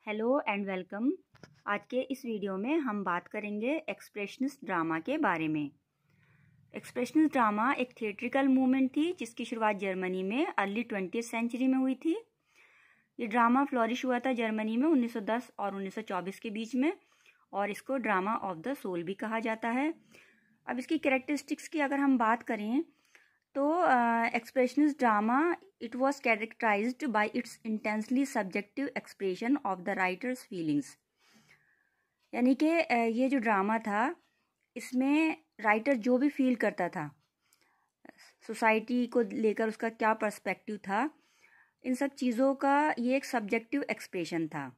Hello and welcome. आज के इस वीडियो में हम बात करेंगे एक्सप्रेशनिस्ट ड्रामा के बारे में। एक्सप्रेशनिस्ट ड्रामा एक थिएट्रिकल मूवमेंट थी जिसकी शुरुआत जर्मनी में अर्ली 20th सेंचुरी में हुई थी। ये ड्रामा फ्लॉरिश हुआ था जर्मनी में 1910 और 1924 के बीच में, और इसको ड्रामा ऑफ द सोल भी कहा जाता है। अब इसकी कैरेक्टरिस्टिक्स की अगर हम बात करें तो expressionist drama it was characterised by its intensely subjective expression of the writer's feelings. यानी कि ये जो ड्रामा था इसमें राइटर जो भी फील करता था, सोसाइटी को लेकर उसका क्या पर्सपेक्टिव था, इन सब चीज़ों का ये एक सब्जेक्टिव एक्सप्रेशन था।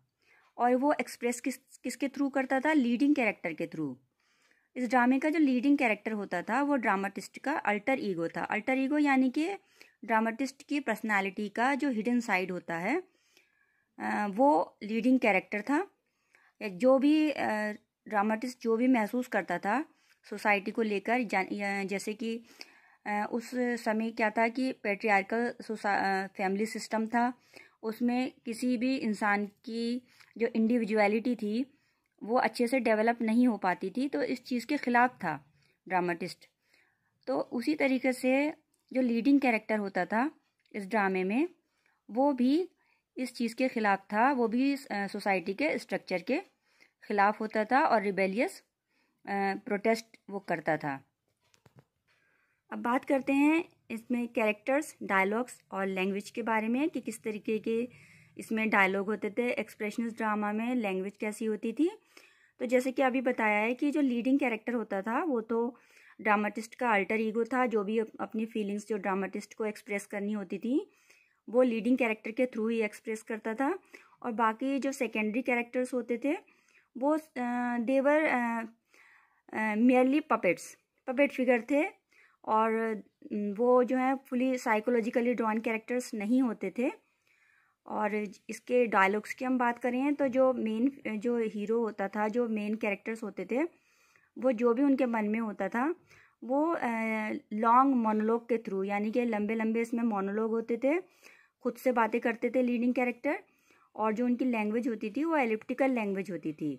और वो एक्सप्रेस किसके थ्रू करता था? लीडिंग कैरेक्टर के थ्रू। इस ड्रामे का जो लीडिंग कैरेक्टर होता था वो ड्रामाटिस्ट का अल्टर ईगो था। अल्टर ईगो यानी कि ड्रामाटिस्ट की पर्सनालिटी का जो हिडन साइड होता है वो लीडिंग कैरेक्टर था। जो भी ड्रामाटिस्ट जो भी महसूस करता था सोसाइटी को लेकर, जैसे कि उस समय क्या था कि पैट्रियार्कल फैमिली सिस्टम था, उसमें किसी भी इंसान की जो इंडिविजुअलिटी थी वो अच्छे से डेवलप नहीं हो पाती थी, तो इस चीज़ के ख़िलाफ़ था ड्रामाटिस्ट। तो उसी तरीके से जो लीडिंग कैरेक्टर होता था इस ड्रामे में वो भी इस चीज़ के ख़िलाफ़ था, वो भी सोसाइटी के स्ट्रक्चर के ख़िलाफ़ होता था और रिबेलियस प्रोटेस्ट वो करता था। अब बात करते हैं इसमें कैरेक्टर्स, डायलॉग्स और लैंग्वेज के बारे में कि किस तरीके के इसमें डायलॉग होते थे। एक्सप्रेशनिस्ट ड्रामा में लैंग्वेज कैसी होती थी? तो जैसे कि अभी बताया है कि जो लीडिंग कैरेक्टर होता था वो तो ड्रामाटिस्ट का अल्टर ईगो था। जो भी अपनी फीलिंग्स जो ड्रामाटिस्ट को एक्सप्रेस करनी होती थी वो लीडिंग कैरेक्टर के थ्रू ही एक्सप्रेस करता था। और बाकी जो सेकेंडरी कैरेक्टर्स होते थे वो देवर मेयरली पपेट फिगर थे, और वो जो है फुली साइकोलॉजिकली ड्रॉन कैरेक्टर्स नहीं होते थे। और इसके डायलॉग्स की हम बात करें तो जो हीरो होता था, जो मेन कैरेक्टर्स होते थे, वो जो भी उनके मन में होता था वो लॉन्ग मोनोलॉग के थ्रू, यानी कि लंबे लंबे इसमें मोनोलॉग होते थे, खुद से बातें करते थे लीडिंग कैरेक्टर। और जो उनकी लैंग्वेज होती थी वो एलिप्टिकल लैंग्वेज होती थी।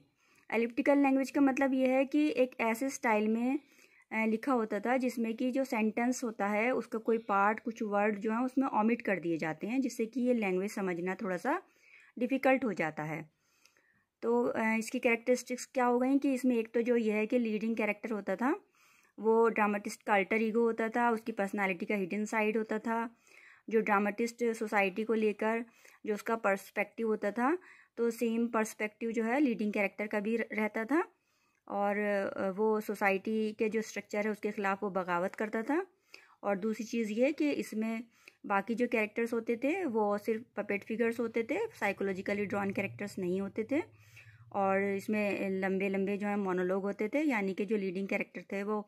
एलिप्टिकल लैंग्वेज का मतलब ये है कि एक ऐसे स्टाइल में लिखा होता था जिसमें कि जो सेंटेंस होता है उसका कोई पार्ट, कुछ वर्ड जो है उसमें ओमिट कर दिए जाते हैं, जिससे कि ये लैंग्वेज समझना थोड़ा सा डिफ़िकल्ट हो जाता है। तो इसकी कैरेक्टरिस्टिक्स क्या हो गई कि इसमें एक तो जो ये है कि लीडिंग कैरेक्टर होता था वो ड्रामाटिस्ट का अल्टर ईगो होता था, उसकी पर्सनालिटी का हिडन साइड होता था। जो ड्रामाटिस्ट सोसाइटी को लेकर जो उसका पर्सपेक्टिव होता था तो सेम पर्सपेक्टिव जो है लीडिंग कैरेक्टर का भी रहता था, और वो सोसाइटी के जो स्ट्रक्चर है उसके ख़िलाफ़ वो बगावत करता था। और दूसरी चीज़ ये कि इसमें बाकी जो कैरेक्टर्स होते थे वो सिर्फ पपेट फिगर्स होते थे, साइकोलॉजिकली ड्रॉन कैरेक्टर्स नहीं होते थे। और इसमें लंबे लंबे जो है मोनोलॉग होते थे, यानी कि जो लीडिंग कैरेक्टर थे वो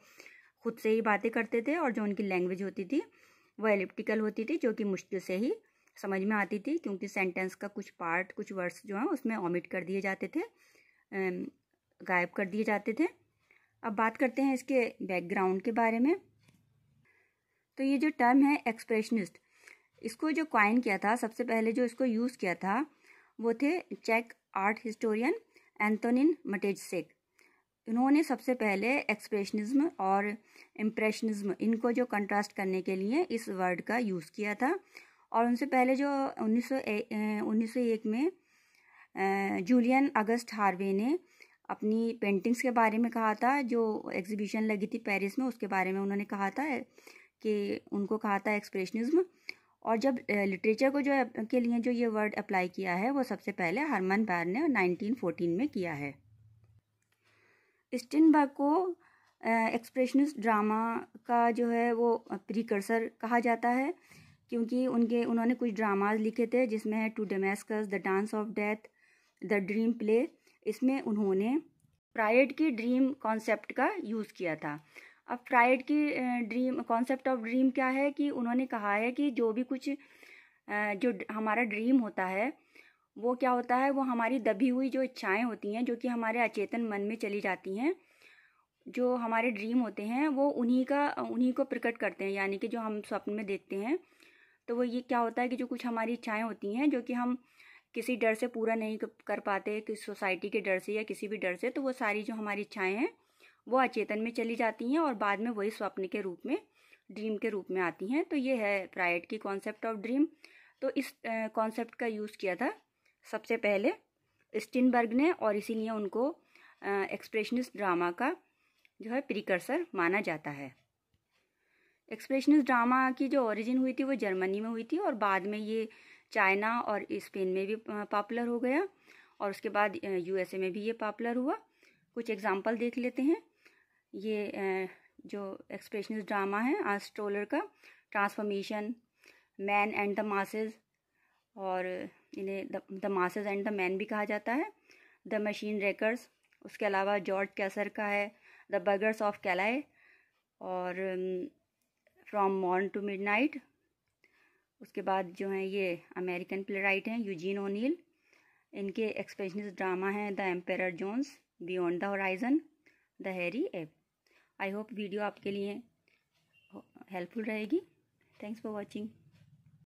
खुद से ही बातें करते थे, और जो उनकी लैंग्वेज होती थी वो एलिप्टिकल होती थी, जो कि मुश्किल से ही समझ में आती थी क्योंकि सेंटेंस का कुछ पार्ट, कुछ वर्ड्स जो हैं उसमें ओमिट कर दिए जाते थे, गायब कर दिए जाते थे। अब बात करते हैं इसके बैकग्राउंड के बारे में। तो ये जो टर्म है एक्सप्रेशनिस्ट, इसको जो कॉइन किया था, सबसे पहले जो इसको यूज़ किया था वो थे चेक आर्ट हिस्टोरियन एंटोनिन मटेजसेक। इन्होंने सबसे पहले एक्सप्रेशनिज्म और इम्प्रेशनिज्म, इनको जो कंट्रास्ट करने के लिए इस वर्ड का यूज़ किया था। और उनसे पहले जो 1901 में जूलियन अगस्ट हार्वे ने अपनी पेंटिंग्स के बारे में कहा था, जो एग्जीबिशन लगी थी पेरिस में, उसके बारे में उन्होंने कहा था कि उनको कहा था एक्सप्रेशनिज्म। और जब लिटरेचर को जो के लिए जो ये वर्ड अप्लाई किया है वो सबसे पहले हरमन बायर ने 1914 में किया है। स्टेनबर्ग को एक्सप्रेशनिस्ट ड्रामा का जो है वो प्रीकर्सर कहा जाता है, क्योंकि उन्होंने कुछ ड्रामाज लिखे थे जिसमें है to Damascus, the dance of death, the dream play. इसमें उन्होंने फ्रायड की ड्रीम कॉन्सेप्ट का यूज़ किया था। अब फ्रायड की ड्रीम कॉन्सेप्ट ऑफ ड्रीम क्या है कि उन्होंने कहा है कि जो भी कुछ जो हमारा ड्रीम होता है वो क्या होता है, वो हमारी दबी हुई जो इच्छाएं होती हैं जो कि हमारे अचेतन मन में चली जाती हैं। जो हमारे ड्रीम होते हैं वो उन्हीं को प्रकट करते हैं, यानी कि जो हम स्वप्न में देखते हैं। तो वो ये क्या होता है कि जो कुछ हमारी इच्छाएं होती हैं जो कि हम किसी डर से पूरा नहीं कर पाते, किसी सोसाइटी के डर से या किसी भी डर से, तो वो सारी जो हमारी इच्छाएं हैं वो अचेतन में चली जाती हैं और बाद में वही स्वप्न के रूप में, ड्रीम के रूप में आती हैं। तो ये है फ्रायड की कॉन्सेप्ट ऑफ ड्रीम। तो इस कॉन्सेप्ट का यूज़ किया था सबसे पहले स्टीनबर्ग ने, और इसीलिए उनको एक्सप्रेशनिस्ट ड्रामा का जो है प्रीकर्सर माना जाता है। एक्सप्रेशनिस्ट ड्रामा की जो ओरिजिन हुई थी वो जर्मनी में हुई थी, और बाद में ये चाइना और स्पेन में भी पॉपुलर हो गया, और उसके बाद यूएसए में भी ये पॉपुलर हुआ। कुछ एग्जांपल देख लेते हैं। ये जो एक्सप्रेशनिस्ट ड्रामा है आर्नस्ट टोलर का transformation, man and the masses, और इन्हें the masses and the man भी कहा जाता है, द मशीन रेकर्स। उसके अलावा जॉर्ज कैसर का है द बगर्स ऑफ कैलाए, और फ्रॉम मॉर्न टू मिडनाइट। उसके बाद जो हैं ये अमेरिकन प्लेराइट हैं यूजीन ओनील, इनके एक्सप्रेशनिस्ट ड्रामा हैं the emperor Jones, beyond the horizon, the hairy ape. I hope video आपके लिए हेल्पफुल रहेगी। Thanks for watching.